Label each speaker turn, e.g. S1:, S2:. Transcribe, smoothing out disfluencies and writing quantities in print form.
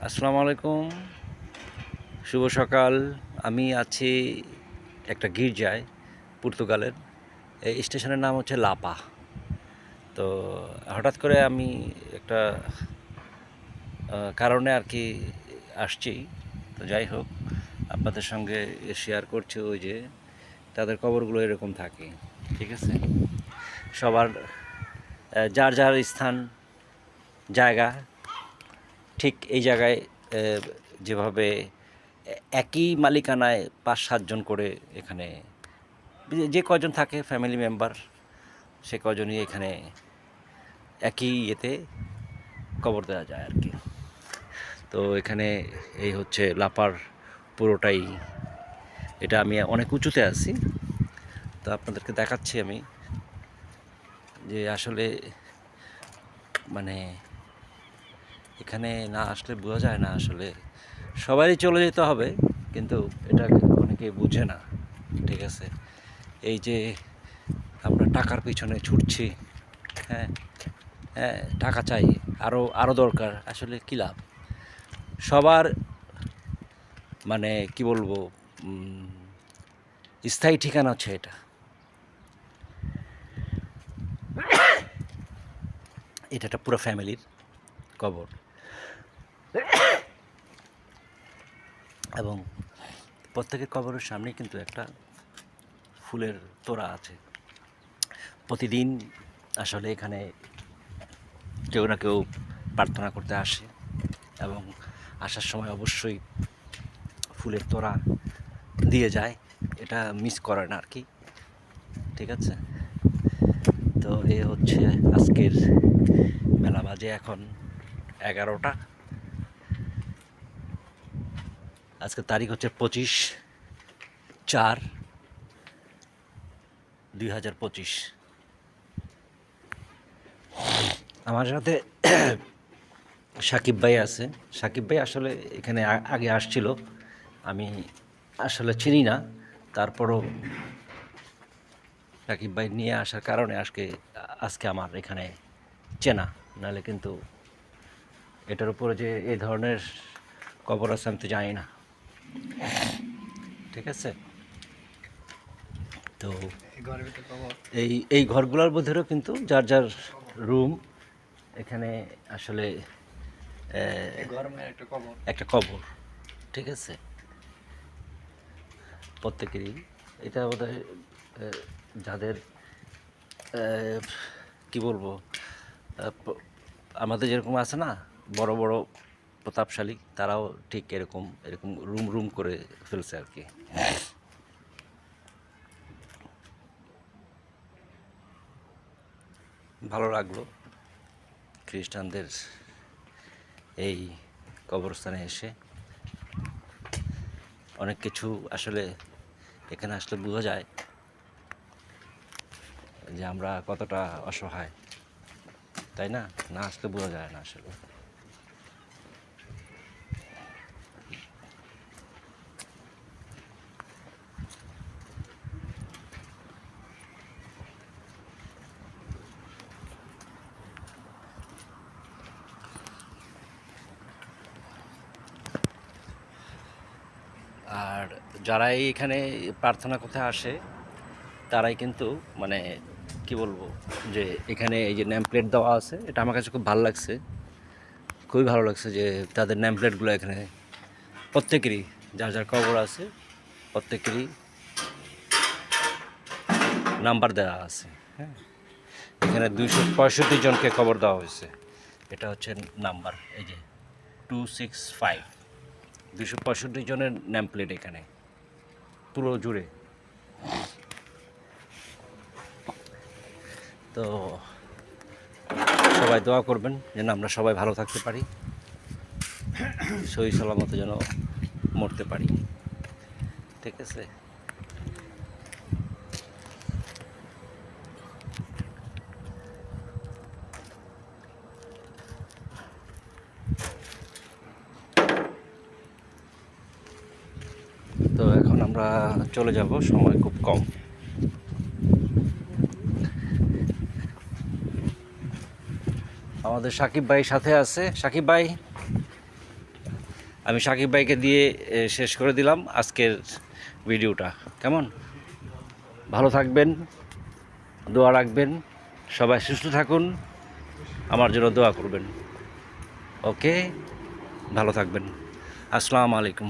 S1: আসসালামু আলাইকুম, শুভ সকাল। আমি আছি একটা গির্জায়, পর্তুগালের। এই স্টেশনের নাম হচ্ছে লাপা। তো হঠাৎ করে আমি একটা কারণে আর কি আসছি। তো যাই হোক, আপনাদের সঙ্গে শেয়ার করছি। ওই যে তাদের কবরগুলো এরকম থাকে, ঠিক আছে। সবার যার যার স্থান, জায়গা ঠিক এই জায়গায় যেভাবে একই মালিকানায় ৫-৭ জন করে এখানে যে কজন থাকে ফ্যামিলি মেম্বার, সে কজনই এখানে একই ইয়েতে কবর দেওয়া যায় আর কি। তো এখানে এই হচ্ছে লাপার পুরোটাই, এটা আমি অনেক উঁচুতে আছি। তো আপনাদেরকে দেখাচ্ছি আমি যে আসলে মানে এখানে না আসলে বোঝা যায় না। আসলে সবারই চলে যেতে হবে, কিন্তু এটা অনেকে বুঝে না, ঠিক আছে। এই যে আমরা টাকার পিছনে ছুটছি, হ্যাঁ হ্যাঁ, টাকা চাই, আরও আরও দরকার। আসলে কী লাভ? সবার মানে কি বলবো, স্থায়ী ঠিকানা হচ্ছে এটা। এটা একটা পুরো ফ্যামিলির কবর, এবং প্রত্যেকের কবরের সামনেই কিন্তু একটা ফুলের তোড়া আছে। প্রতিদিন আসলে এখানে কেউ না কেউ প্রার্থনা করতে আসে, এবং আসার সময় অবশ্যই ফুলের তোড়া দিয়ে যায়। এটা মিস করে না আর কি, ঠিক আছে। তো এ হচ্ছে আজকের বেলা, বাজে এখন 11টা। আজকের তারিখ হচ্ছে 25/4/2025। আমার সাথে সাকিব ভাই আছে। সাকিব ভাই আসলে এখানে আগে আসছিল, আমি আসলে চিনি না। তারপরও সাকিব ভাই নিয়ে আসার কারণে আজকে আমার এখানে চেনা। নাহলে কিন্তু এটার উপরে যে এই ধরনের কবর আছে আমি তো জানি না, ঠিক আছে। তো এই এই ঘরগুলোর মধ্যেও কিন্তু যার যার রুম। এখানে আসলে একটা কবর, ঠিক আছে, প্রত্যেকেরই। এটা বোধহয় যাদের কি বলবো, আমাদের যেরকম আছে না বড় বড় প্রতাপশালী, তারাও ঠিক এরকম এরকম রুম রুম করে ফেলছে আর কি। ভালো লাগলো খ্রিস্টানদের এই কবরস্থানে এসে। অনেক কিছু আসলে এখানে আসলে বোঝা যায় যে আমরা কতটা অসহায়, তাই না? না আসলে বোঝা যায় না আসলে। আর যারাই এখানে প্রার্থনা করতে আসে, তারাই কিন্তু মানে কি বলবো, যে এখানে এই যে নেম প্লেট দেওয়া আছে, এটা আমার কাছে খুব ভালো লাগছে। খুবই ভালো লাগছে যে তাদের নেম প্লেটগুলো এখানে প্রত্যেকেরই, যার যার কবর আছে প্রত্যেকেরই নাম্বার দেওয়া আছে। হ্যাঁ, এখানে 265 জনকে কবর দেওয়া হয়েছে। এটা হচ্ছে নাম্বার, এই যে 265, 265 জনের নেম প্লেট এখানে পুরো জুড়ে। তো সবাই দোয়া করবেন যেন আমরা সবাই ভালো থাকতে পারি, সহি সালামতে যেন মরতে পারি, ঠিক আছে। তো এখন আমরা চলে যাব, সময় খুব কম। আমাদের সাকিব ভাই সাথে আছে। সাকিব ভাই, আমি সাকিব ভাইকে দিয়ে শেষ করে দিলাম আজকের ভিডিওটা। কেমন? ভালো থাকবেন, দোয়া রাখবেন, সবাই সুস্থ থাকুন, আমার জন্য দোয়া করবেন। ওকে, ভালো থাকবেন। আসসালামু আলাইকুম।